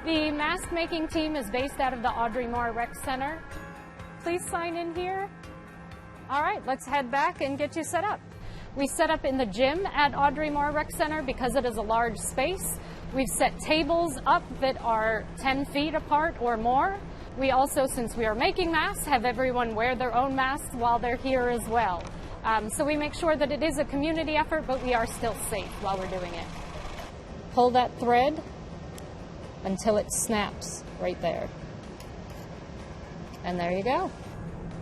The mask making team is based out of the Audrey Moore Rec Center. Please sign in here. All right, let's head back and get you set up. We set up in the gym at Audrey Moore Rec Center because it is a large space. We've set tables up that are 10 feet apart or more. We also, since we are making masks, have everyone wear their own masks while they're here as well. So we make sure that it is a community effort, but we are still safe while we're doing it. Pull that thread until it snaps right there. And there you go.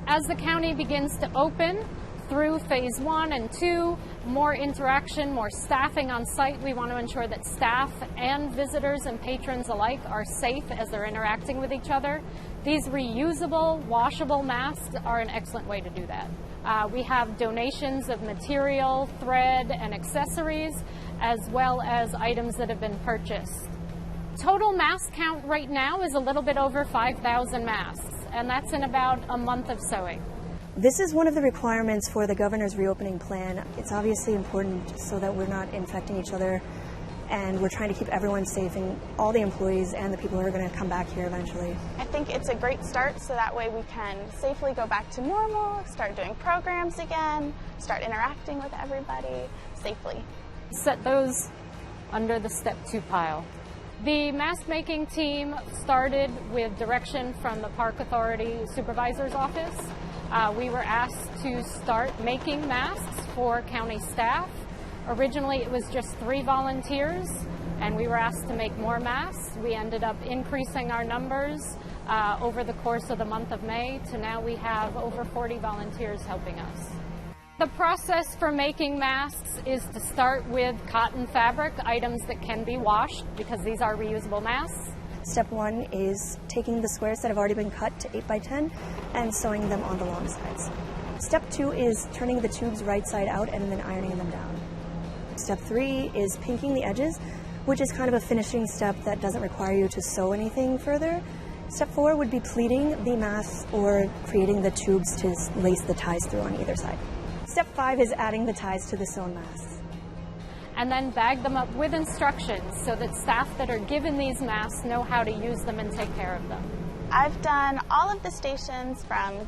As the county begins to open through phase 1 and 2, more interaction, more staffing on site, we want to ensure that staff and visitors and patrons alike are safe as they're interacting with each other. These reusable, washable masks are an excellent way to do that. We have donations of material, thread, and accessories, as well as items that have been purchased. Total mask count right now is a little bit over 5,000 masks, and that's in about a month of sewing. This is one of the requirements for the governor's reopening plan. It's obviously important so that we're not infecting each other, and we're trying to keep everyone safe, and all the employees and the people who are going to come back here eventually. I think it's a great start, so that way we can safely go back to normal, start doing programs again, start interacting with everybody safely. Set those under the step 2 pile. The mask making team started with direction from the Park Authority Supervisor's Office. We were asked to start making masks for county staff. Originally it was just 3 volunteers, and we were asked to make more masks. We ended up increasing our numbers over the course of the month of May to now we have over 40 volunteers helping us. The process for making masks is to start with cotton fabric, items that can be washed because these are reusable masks. Step 1 is taking the squares that have already been cut to 8 by 10 and sewing them on the long sides. Step 2 is turning the tubes right side out and then ironing them down. Step 3 is pinking the edges, which is kind of a finishing step that doesn't require you to sew anything further. Step 4 would be pleating the masks or creating the tubes to lace the ties through on either side. Step 5 is adding the ties to the sewn masks. And then bag them up with instructions so that staff that are given these masks know how to use them and take care of them. I've done all of the stations from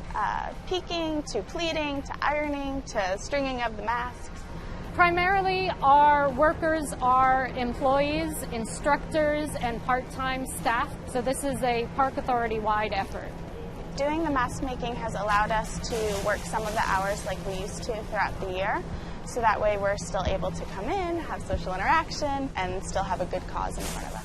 peaking to pleating to ironing to stringing of the masks. Primarily, our workers are employees, instructors, and part-time staff, so this is a Park Authority-wide effort. Doing the mask making has allowed us to work some of the hours like we used to throughout the year, so that way we're still able to come in, have social interaction, and still have a good cause in front of us.